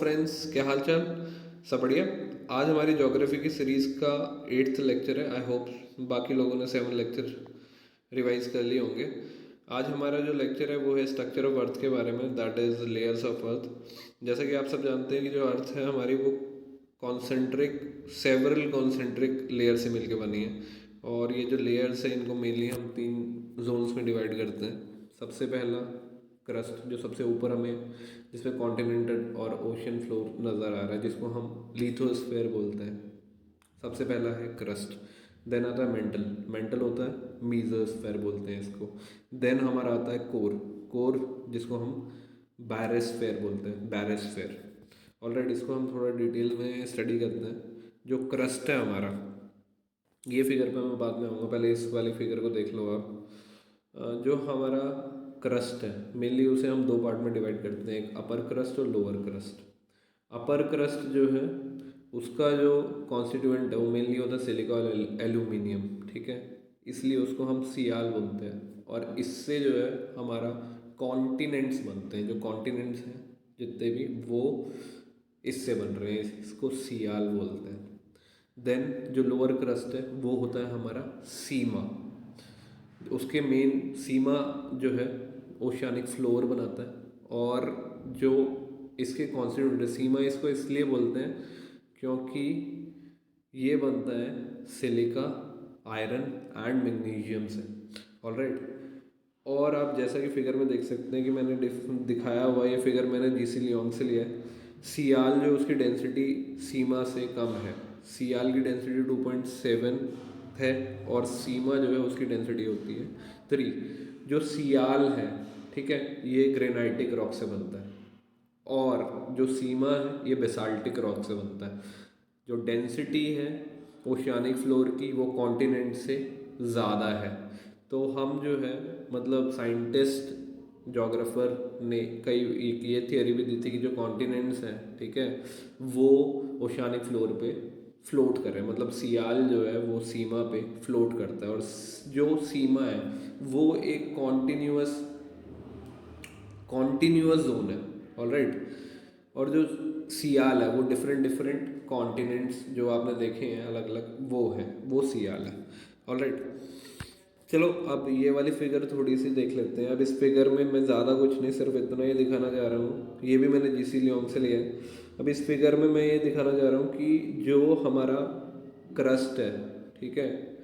Friends, क्या हाल चाल? सब बढ़िया। आज हमारी ज्योग्राफी की सीरीज़ का 8th लेक्चर है। आई होप बाकी लोगों ने 7 लेक्चर रिवाइज कर लिए होंगे। आज हमारा जो लेक्चर है वो है स्ट्रक्चर ऑफ अर्थ के बारे में, that is layers of earth. जैसा कि आप सब जानते हैं कि जो अर्थ है हमारी वो कॉन्सेंट्रिक सेवरल कॉन्सेंट्रिक लेयर से मिलकर बनी है। और ये जो लेयर्स है इनको मेनली हम 3 जोन्स में डिवाइड करते हैं। सबसे पहला क्रस्ट, जो सबसे ऊपर हमें जिसमें कॉन्टिनेंटल और ओशन फ्लोर नज़र आ रहा है, जिसको हम लिथोस्फेयर बोलते हैं। सबसे पहला है क्रस्ट। देन आता है मेंटल, मेंटल होता है मीजोस्फेयर बोलते हैं इसको। देन हमारा आता है कोर, कोर जिसको हम बैरोस्फेयर बोलते हैं, बैरोस्फेयर। ऑलरेडी इसको हम थोड़ा डिटेल में स्टडी करते हैं। जो क्रस्ट है हमारा, ये फिगर पे मैं बाद में आऊँगा, पहले इस वाली फिगर को देख लो आप। जो हमारा क्रस्ट है मेनली उसे हम 2 पार्ट में डिवाइड करते हैं, एक अपर क्रस्ट और लोअर क्रस्ट। अपर क्रस्ट जो है उसका जो कॉन्स्टिट्यूएंट है वो मेनली होता है सिलिका और एल्यूमिनियम, ठीक है। इसलिए उसको हम सियाल बोलते हैं। और इससे जो है हमारा कॉन्टिनेंट्स बनते हैं, जो कॉन्टिनेंट्स हैं जितने भी वो इससे बन रहे हैं, इसको सियाल बोलते हैं। देन जो लोअर क्रस्ट है वो होता है हमारा सीमा। उसके मेन सीमा जो है ओशियानिक फ्लोर बनाता है। और जो इसके कॉन्स्टिट्यूंट सीमा, इसको इसलिए बोलते हैं क्योंकि ये बनता है सिलिका, आयरन एंड मैग्नीशियम से। ऑलराइट। और आप जैसा कि फिगर में देख सकते हैं कि मैंने दिखाया हुआ ये फिगर मैंने जीसी लियोंग से लिया है। सियाल जो उसकी डेंसिटी सीमा से कम है, सियाल की डेंसिटी 2.7 है और सीमा जो है उसकी डेंसिटी होती है 3। जो सियाल है, ठीक है, ये ग्रेनाइटिक रॉक से बनता है और जो सीमा है ये बेसाल्टिक रॉक से बनता है। जो डेंसिटी है ओशियानिक फ्लोर की वो कॉन्टिनेंट से ज़्यादा है। तो हम जो है मतलब साइंटिस्ट जोग्राफर ने कई एक ये थियरी भी दी थी कि जो कॉन्टिनेंट्स हैं, ठीक है, वो ओशियानिक फ्लोर पे फ्लोट कर रहे हैं। मतलब सियाल जो है वो सीमा पे फ्लोट करता है और जो सीमा है वो एक कॉन्टिन्यूअस जोन है। ऑलराइट। और जो सियाल है वो डिफरेंट डिफरेंट कॉन्टिनेंट्स जो आपने देखे हैं अलग अलग, वो है, वो सियाल है। ऑलराइट। चलो अब ये वाली फिगर थोड़ी सी देख लेते हैं। अब इस फिगर में मैं ज़्यादा कुछ नहीं, सिर्फ इतना ही दिखाना चाह रहा हूँ। ये भी मैंने जीसी लियोंग से लिया है। अब इस फिगर में मैं ये दिखाना चाह रहा हूँ कि जो हमारा क्रस्ट है, ठीक है,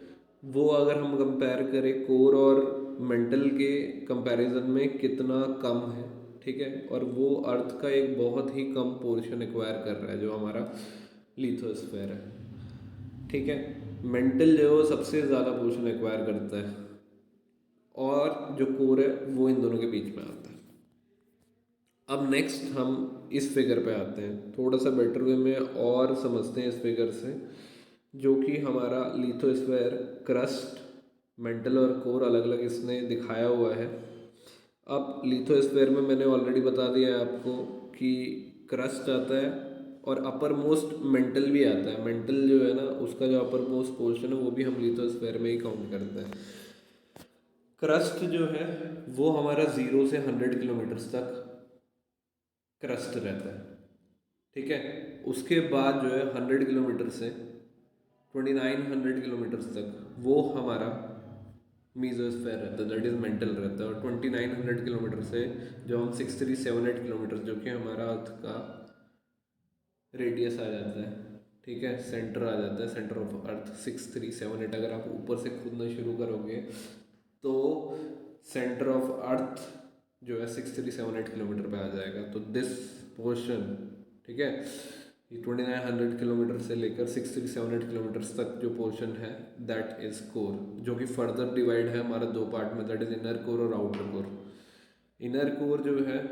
वो अगर हम कंपेयर करें कोर और मेंटल के कंपैरिजन में कितना कम है, ठीक है। और वो अर्थ का एक बहुत ही कम पोर्शन एक्वायर कर रहा है जो हमारा लिथोस्फेयर है, ठीक है। मेंटल जो है वो सबसे ज़्यादा पोर्शन एक्वायर करता है और जो कोर है वो इन दोनों के बीच में आता है। अब नेक्स्ट हम इस फिगर पे आते हैं, थोड़ा सा बेटर वे में और समझते हैं इस फिगर से। जो कि हमारा लिथोस्फेयर, क्रस्ट, मेंटल और कोर अलग अलग इसने दिखाया हुआ है। अब लिथोस्फेयर में मैंने ऑलरेडी बता दिया है आपको कि क्रस्ट आता है और अपर मोस्ट मेंटल भी आता है। मेंटल जो है ना उसका जो अपर मोस्ट पोर्शन है वो भी हम लिथोस्फेयर में ही काउंट करते हैं। क्रस्ट जो है वो हमारा 0 से 100 किलोमीटर्स तक क्रस्ट रहता है, ठीक है। उसके बाद जो है 100 किलोमीटर से 2900 किलोमीटर्स तक वो हमारा मीजोस्फेयर रहता है, दैट इज़ मेंटल रहता है। और 2900 किलोमीटर से जो हम 6378 किलोमीटर, जो कि हमारा अर्थ का रेडियस आ जाता है, ठीक है, सेंटर आ जाता है, सेंटर ऑफ अर्थ 6378। अगर आप ऊपर से खोदना शुरू करोगे तो सेंटर ऑफ अर्थ जो है 6378 किलोमीटर पे आ जाएगा। तो दिस पोर्शन, ठीक है, ये 2900 किलोमीटर से लेकर 6378 किलोमीटर तक जो पोर्शन है दैट इज कोर, जो कि फर्दर डिवाइड है हमारा 2 पार्ट में, दैट इज इनर कोर और आउटर कोर। इनर कोर जो है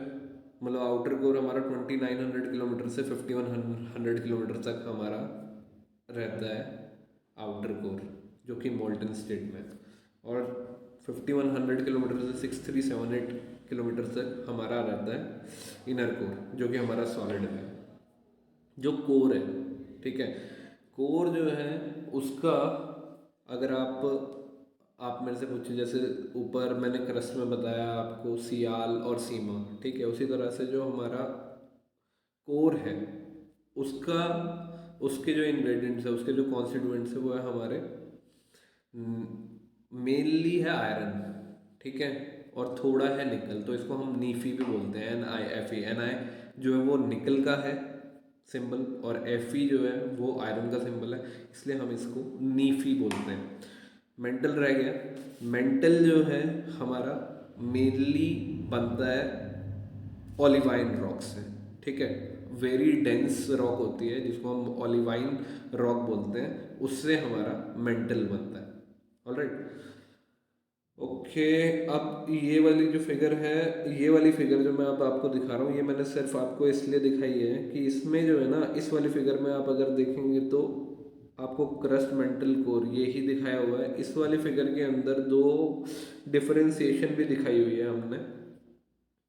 मतलब आउटर कोर हमारा 2900 किलोमीटर से 5100 किलोमीटर तक हमारा रहता है आउटर कोर, जो कि मोल्टन स्टेट में। और 5100 किलोमीटर से 6378 किलोमीटर तक हमारा रहता है इनर कोर, जो कि हमारा सॉलिड है। जो कोर है, ठीक है, कोर जो है उसका अगर आप मेरे से पूछे, जैसे ऊपर मैंने क्रस्ट में बताया आपको सियाल और सीमा, ठीक है, उसी तरह से जो हमारा कोर है उसका, उसके जो इंग्रेडिएंट्स है, उसके जो कॉन्स्टिट्यूएंट्स है वो है हमारे, मेनली है आयरन, ठीक है, और थोड़ा है निकल, तो इसको हम नीफी भी बोलते हैं, NiFe। Ni जो है वो निकल का है सिंबल, और Fe जो है वो आयरन का सिंबल है, इसलिए हम इसको नीफी बोलते हैं। मेंटल रह गया। मेंटल जो है हमारा मेनली बनता है ओलिवाइन रॉक से, ठीक है, वेरी डेंस रॉक होती है जिसको हम ओलिवाइन रॉक बोलते हैं, उससे हमारा मेंटल बनता है। Alright, okay. अब ये वाली जो फिगर है, ये वाली फिगर जो मैं अब आपको दिखा रहा हूँ, ये मैंने सिर्फ आपको इसलिए दिखाई है कि इसमें जो है ना, इस वाली फिगर में आप अगर देखेंगे तो आपको क्रस्ट मेंटल कोर ये ही दिखाया हुआ है। इस वाली फिगर के अंदर दो डिफरेंशिएशन भी दिखाई हुई है हमने,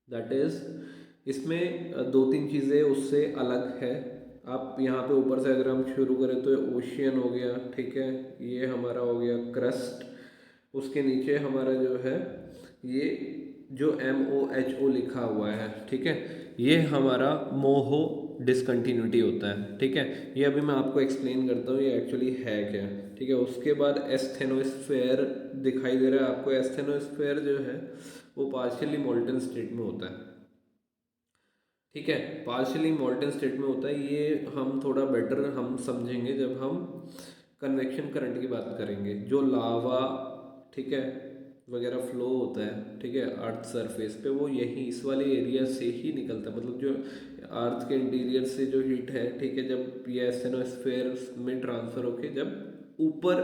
दैट इज इसमें दो तीन चीज़ें उससे अलग है। आप यहाँ पे ऊपर से अगर हम शुरू करें तो ओशियन हो गया, ठीक है, ये हमारा हो गया क्रस्ट, उसके नीचे हमारा जो है ये जो MOHO लिखा हुआ है, ठीक है, ये हमारा मोहो डिसकंटिन्यूटी होता है, ठीक है। ये अभी मैं आपको एक्सप्लेन करता हूँ ये एक्चुअली है क्या, ठीक है। उसके बाद एस्थेनोस्फेयर दिखाई दे रहा है आपको। एस्थेनोस्फेयर जो है वो पार्शियली मोल्टन स्टेट में होता है, ठीक है, पार्शियली मोल्टन स्टेट में होता है। ये हम थोड़ा बेटर हम समझेंगे जब हम कन्वेक्शन करंट की बात करेंगे। जो लावा, ठीक है, वगैरह फ्लो होता है, ठीक है, अर्थ सरफेस पे, वो यही इस वाले एरिया से ही निकलता है। मतलब जो अर्थ के इंटीरियर से जो हीट है, ठीक है, जब ये एस्थेनोस्फेयर में ट्रांसफ़र होके जब ऊपर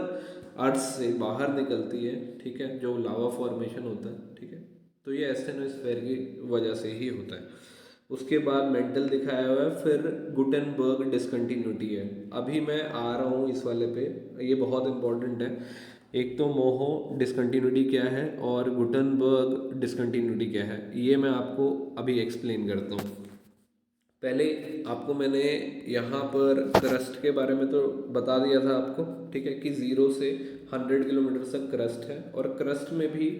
अर्थ से बाहर निकलती है, ठीक है, जो लावा फॉर्मेशन होता है, ठीक है, तो ये एस्थेनोस्फेयर की वजह से ही होता है। उसके बाद मेंटल दिखाया हुआ है, फिर गुटेनबर्ग डिसकंटिन्यूटी है। अभी मैं आ रहा हूँ इस वाले पे, ये बहुत इंपॉर्टेंट है। एक तो मोहो डिसकंटिन्यूटी क्या है और गुटेनबर्ग डिसकंटिन्यूटी क्या है, ये मैं आपको अभी एक्सप्लेन करता हूँ। पहले आपको मैंने यहाँ पर क्रस्ट के बारे में तो बता दिया था आपको, ठीक है, कि 0 से 100 किलोमीटर तक क्रस्ट है। और क्रस्ट में भी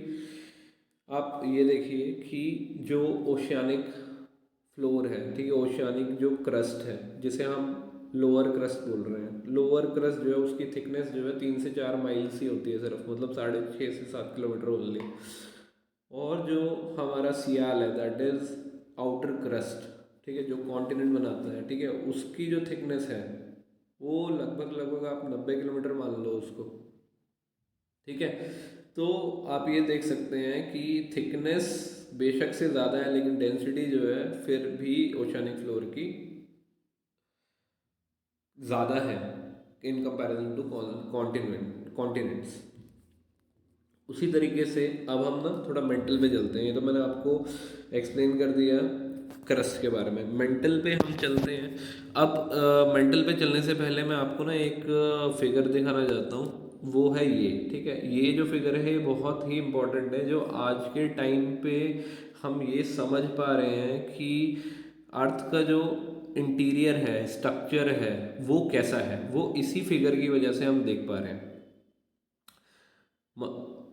आप ये देखिए कि जो ओशियानिक फ्लोर है, ठीक है, ओशियानिक जो क्रस्ट है जिसे हम लोअर क्रस्ट बोल रहे हैं, लोअर क्रस्ट जो है उसकी थिकनेस जो है 3 से 4 माइल्स ही होती है सिर्फ, मतलब 6.5 से 7 किलोमीटर ओनली। और जो हमारा सियाल है दैट इज आउटर क्रस्ट, ठीक है, जो कॉन्टिनेंट बनाता है, ठीक है, उसकी जो थिकनेस है वो लगभग लगभग आप 90 किलोमीटर मान लो उसको, ठीक है। तो आप ये देख सकते हैं कि थिकनेस बेशक से ज़्यादा है लेकिन डेंसिटी जो है फिर भी ओशियानिक फ्लोर की ज़्यादा है इन कंपैरिजन टू कॉन्टिनेंट्स। उसी तरीके से अब हम ना थोड़ा मेंटल पे चलते हैं। ये तो मैंने आपको एक्सप्लेन कर दिया क्रस्ट के बारे में। मेंटल पे हम चलते हैं। अब मेंटल पे चलने से पहले मैं आपको ना एक फिगर दिखाना चाहता हूँ, वो है ये, ठीक है। ये जो फिगर है ये बहुत ही इम्पोर्टेंट है, जो आज के टाइम पे हम ये समझ पा रहे हैं कि अर्थ का जो इंटीरियर है, स्ट्रक्चर है, वो कैसा है, वो इसी फिगर की वजह से हम देख पा रहे हैं।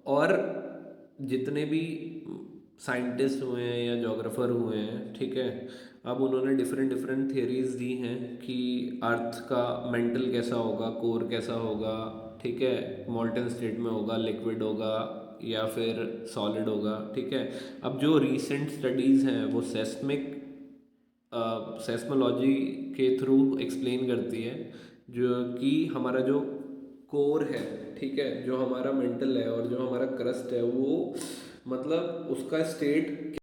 और जितने भी साइंटिस्ट हुए हैं या जोग्राफर हुए हैं, ठीक है, अब उन्होंने डिफरेंट डिफरेंट थियरीज दी हैं कि अर्थ का मेंटल कैसा होगा, कोर कैसा होगा, ठीक है, मॉल्टन स्टेट में होगा, लिक्विड होगा या फिर सॉलिड होगा, ठीक है। अब जो रीसेंट स्टडीज़ हैं वो सेस्मोलॉजी के थ्रू एक्सप्लेन करती है, जो कि हमारा जो कोर है, ठीक है, जो हमारा मेंटल है और जो हमारा क्रस्ट है, वो मतलब उसका स्टेट